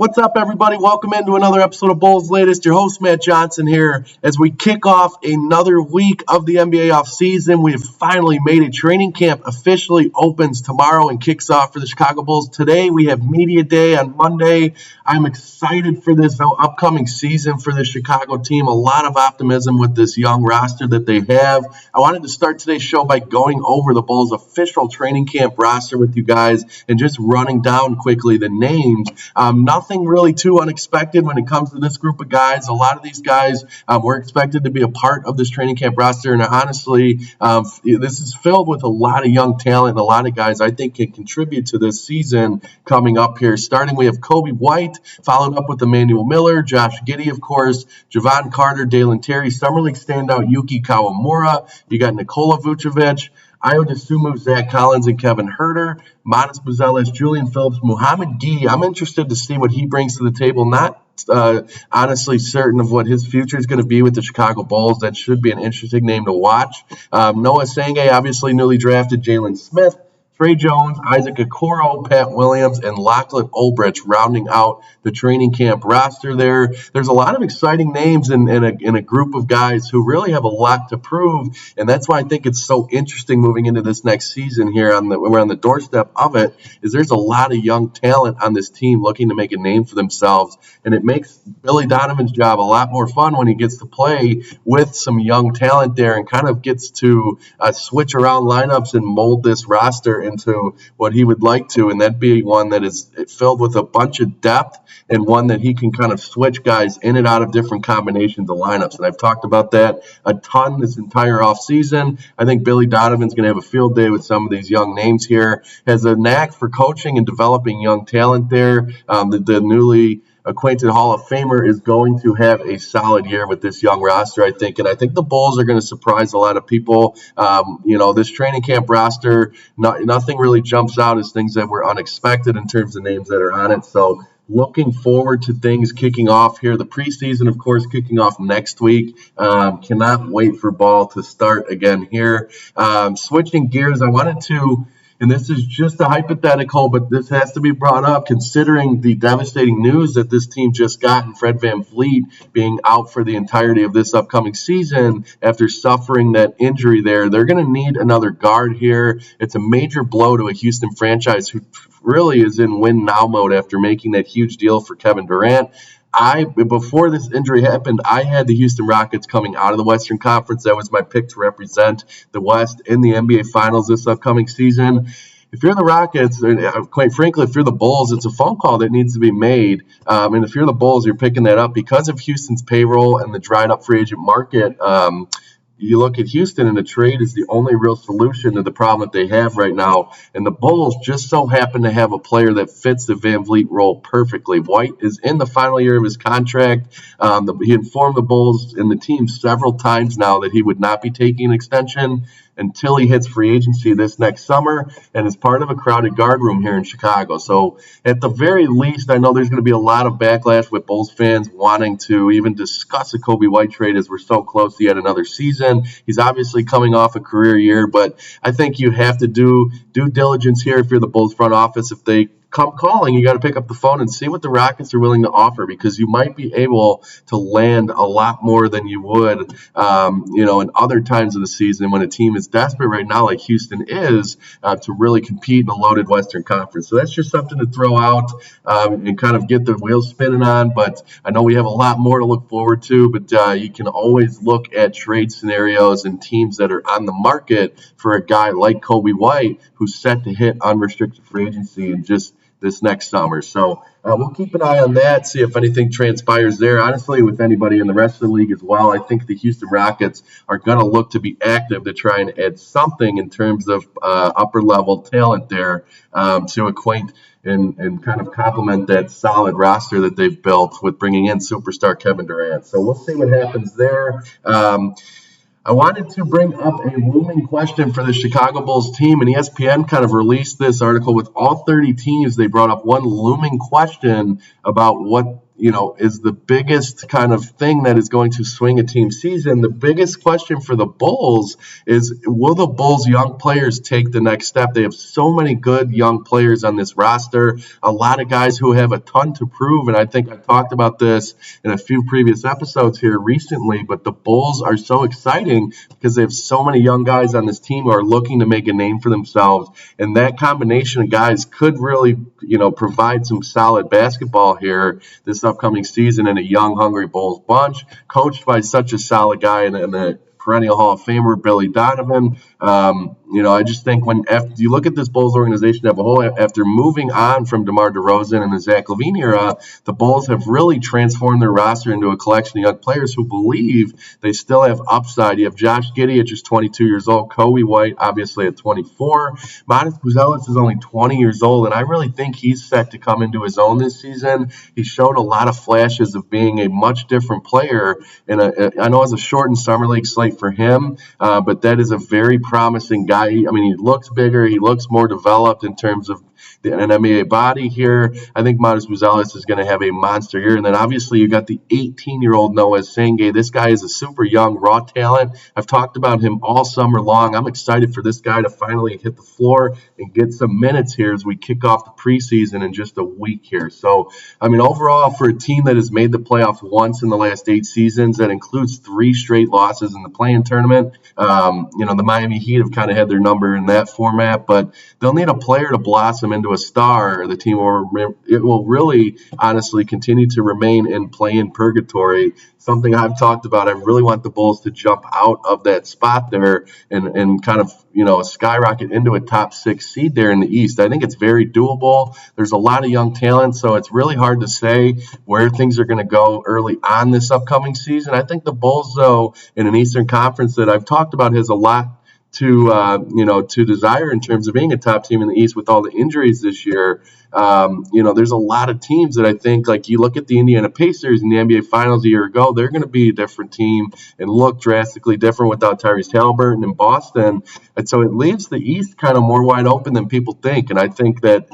What's up, everybody? Welcome into another episode of Bulls Latest. Your host, Matt Johnson, here as we kick off another week of the NBA offseason. We have finally made it. Training camp officially opens tomorrow and kicks off for the Chicago Bulls. Today, we have Media Day on Monday. I'm excited for this upcoming season for the Chicago team. A lot of optimism with this young roster that they have. I wanted to start today's show by going over the Bulls' official training camp roster with you guys and just running down quickly the names. Nothing really too unexpected when it comes to this group of guys. A lot of these guys were expected to be a part of this training camp roster, and honestly, this is filled with a lot of young talent and a lot of guys I think can contribute to this season coming up here. Starting, we have Kobe White, followed up with Emmanuel Miller, Josh Giddey, of course, Javon Carter, Dalen Terry, Summer League standout Yuki Kawamura. You got Nikola Vucevic, Ayo Dosunmu, Zach Collins, and Kevin Huerter, Manas Buzelis, Julian Phillips, Muhammad Gee. I'm interested to see what he brings to the table. Not honestly certain of what his future is going to be with the Chicago Bulls. That should be an interesting name to watch. Noah Sange, obviously newly drafted, Jalen Smith, Trey Jones, Isaac Okoro, Pat Williams, and Lachlan Ulbrich rounding out the training camp roster there. There's a lot of exciting names in a group of guys who really have a lot to prove, and that's why I think it's so interesting moving into this next season here. We're on the doorstep of it, is there's a lot of young talent on this team looking to make a name for themselves, and it makes Billy Donovan's job a lot more fun when he gets to play with some young talent there and kind of gets to switch around lineups and mold this roster into what he would like to, and that'd be one that is filled with a bunch of depth and one that he can kind of switch guys in and out of different combinations of lineups. And I've talked about that a ton this entire offseason. I think Billy Donovan's going to have a field day with some of these young names here. Has a knack for coaching and developing young talent there. The newly acquainted Hall of Famer is going to have a solid year with this young roster, I think. And I think the Bulls are going to surprise a lot of people. This training camp roster, nothing really jumps out as things that were unexpected in terms of names that are on it. So looking forward to things kicking off here. The preseason, of course, kicking off next week. Cannot wait for ball to start again here. Switching gears, I wanted to, and this is just a hypothetical, but this has to be brought up considering the devastating news that this team just got in Fred VanVleet being out for the entirety of this upcoming season after suffering that injury there. They're going to need another guard here. It's a major blow to a Houston franchise who really is in win-now mode after making that huge deal for Kevin Durant. Before this injury happened, I had the Houston Rockets coming out of the Western Conference. That was my pick to represent the West in the NBA Finals this upcoming season. If you're the Rockets, quite frankly, if you're the Bulls, it's a phone call that needs to be made. And if you're the Bulls, you're picking that up because of Houston's payroll and the dried up free agent market. You look at Houston, and a trade is the only real solution to the problem that they have right now. And the Bulls just so happen to have a player that fits the VanVleet role perfectly. White is in the final year of his contract. He informed the Bulls and the team several times now that he would not be taking an extension until he hits free agency this next summer and is part of a crowded guard room here in Chicago. So at the very least, I know there's going to be a lot of backlash with Bulls fans wanting to even discuss a Kobe White trade as we're so close to yet another season. He's obviously coming off a career year, but I think you have to do due diligence here if you're the Bulls front office. If they come calling, you got to pick up the phone and see what the Rockets are willing to offer, because you might be able to land a lot more than you would, in other times of the season when a team is desperate right now, like Houston is, to really compete in a loaded Western Conference. So that's just something to throw out and kind of get the wheels spinning on. But I know we have a lot more to look forward to, but you can always look at trade scenarios and teams that are on the market for a guy like Kobe White, who's set to hit unrestricted free agency and just this next summer. So we'll keep an eye on that, see if anything transpires there. Honestly, with anybody in the rest of the league as well, I think the Houston Rockets are going to look to be active to try and add something in terms of upper-level talent there to acquaint and kind of complement that solid roster that they've built with bringing in superstar Kevin Durant. So we'll see what happens there. I wanted to bring up a looming question for the Chicago Bulls team, and ESPN kind of released this article with all 30 teams. They brought up one looming question about what is the biggest kind of thing that is going to swing a team season. The biggest question for the Bulls is, will the Bulls young players take the next step? They have so many good young players on this roster, a lot of guys who have a ton to prove, and I think I talked about this in a few previous episodes here recently, but the Bulls are so exciting because they have so many young guys on this team who are looking to make a name for themselves, and that combination of guys could really, provide some solid basketball here this upcoming season in a young, hungry Bulls bunch, coached by such a solid guy and a perennial Hall of Famer, Billy Donovan. I just think after you look at this Bulls organization as a whole, after moving on from DeMar DeRozan and the Zach LaVine era, the Bulls have really transformed their roster into a collection of young players who believe they still have upside. You have Josh Giddey at just 22 years old, Kobe White obviously at 24. Modest Buzelis is only 20 years old, and I really think he's set to come into his own this season. He showed a lot of flashes of being a much different player. I know it's a shortened summer league slate for him, but that is a very promising guy. He looks bigger. He looks more developed in terms of an NBA body here. I think Modest Buzelis is going to have a monster year. And then obviously you got the 18-year-old Noah Senge. This guy is a super young, raw talent. I've talked about him all summer long. I'm excited for this guy to finally hit the floor and get some minutes here as we kick off the preseason in just a week here. So, overall, for a team that has made the playoffs once in the last 8 seasons, that includes 3 straight losses in the play-in tournament. The Miami Heat have kind of had their number in that format, but they'll need a player to blossom into a star. The team will really, honestly, continue to remain in play-in purgatory. Something I've talked about. I really want the Bulls to jump out of that spot there and kind of, skyrocket into a top 6 seed there in the East. I think it's very doable. There's a lot of young talent, so it's really hard to say where things are going to go early on this upcoming season. I think the Bulls, though, in an Eastern Conference that I've talked about, has a lot to desire in terms of being a top team in the East with all the injuries this year. There's a lot of teams that I think, like you look at the Indiana Pacers in the NBA Finals a year ago, they're going to be a different team and look drastically different without Tyrese Halliburton in Boston. And so it leaves the East kind of more wide open than people think. And I think that,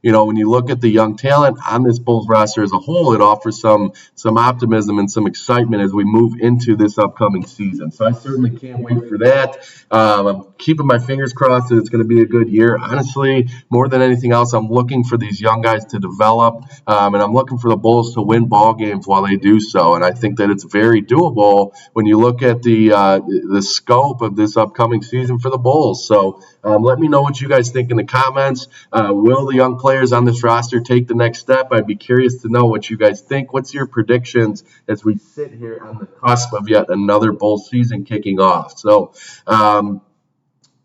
when you look at the young talent on this Bulls roster as a whole, it offers some optimism and some excitement as we move into this upcoming season. So I certainly can't wait for that. I'm keeping my fingers crossed that it's going to be a good year. Honestly, more than anything else, I'm looking for these young guys to develop, and I'm looking for the Bulls to win ball games while they do so. And I think that it's very doable when you look at the scope of this upcoming season for the Bulls. So let me know what you guys think in the comments. Will the young players on this roster take the next step? I'd be curious to know what you guys think. What's your predictions as we sit here on the cusp of yet another Bulls season kicking off? So,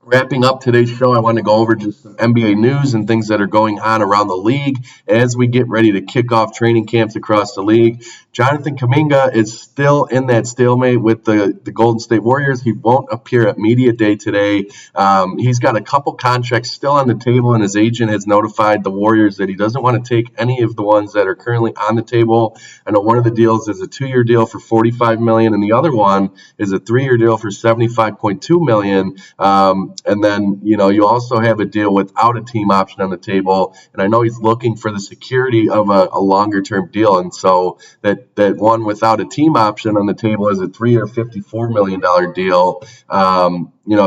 wrapping up today's show, I want to go over just some NBA news and things that are going on around the league as we get ready to kick off training camps across the league. Jonathan Kuminga is still in that stalemate with the Golden State Warriors. He won't appear at Media Day today. He's got a couple contracts still on the table, and his agent has notified the Warriors that he doesn't want to take any of the ones that are currently on the table. I know one of the deals is a 2-year deal for $45 million, and the other one is a 3-year deal for $75.2 million. And then, you also have a deal without a team option on the table. And I know he's looking for the security of a longer-term deal. And so that one without a team option on the table is a 3-year, $54 million deal.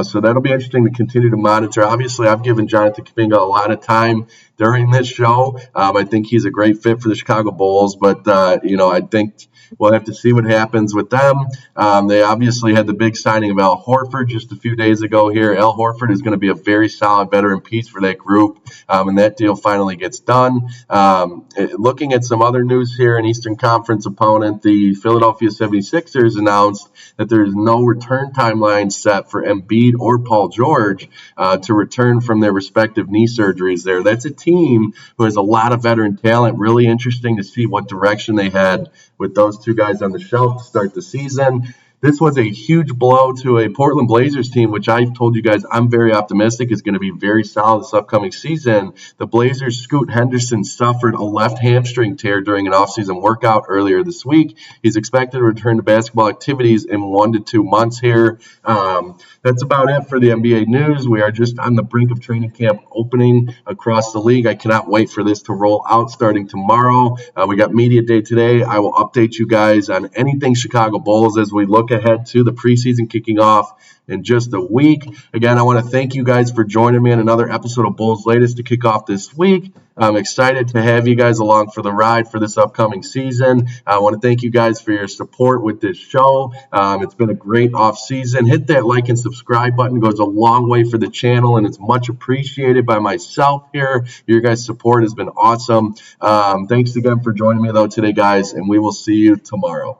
So that'll be interesting to continue to monitor. Obviously, I've given Jonathan Kuminga a lot of time during this show. I think he's a great fit for the Chicago Bulls, but, I think we'll have to see what happens with them. They obviously had the big signing of Al Horford just a few days ago here. Al Horford is going to be a very solid veteran piece for that group, and that deal finally gets done. Looking at some other news here, an Eastern Conference opponent, the Philadelphia 76ers announced that there's no return timeline set for Embiid or Paul George to return from their respective knee surgeries there. That's a team who has a lot of veteran talent. Really interesting to see what direction they had with those two guys on the shelf to start the season. This was a huge blow to a Portland Blazers team, which I've told you guys I'm very optimistic is going to be very solid this upcoming season. The Blazers' Scoot Henderson suffered a left hamstring tear during an offseason workout earlier this week. He's expected to return to basketball activities in 1 to 2 months here. That's about it for the NBA news. We are just on the brink of training camp opening across the league. I cannot wait for this to roll out starting tomorrow. We got media day today. I will update you guys on anything Chicago Bulls as we look ahead to the preseason kicking off in just a week. Again, I want to thank you guys for joining me on another episode of Bulls Latest to kick off this week. I'm excited to have you guys along for the ride for this upcoming season. I want to thank you guys for your support with this show. It's been a great off season. Hit that like and subscribe button. It goes a long way for the channel, and it's much appreciated by myself here. Your guys' support has been awesome. Thanks again for joining me, though, today, guys, and we will see you tomorrow.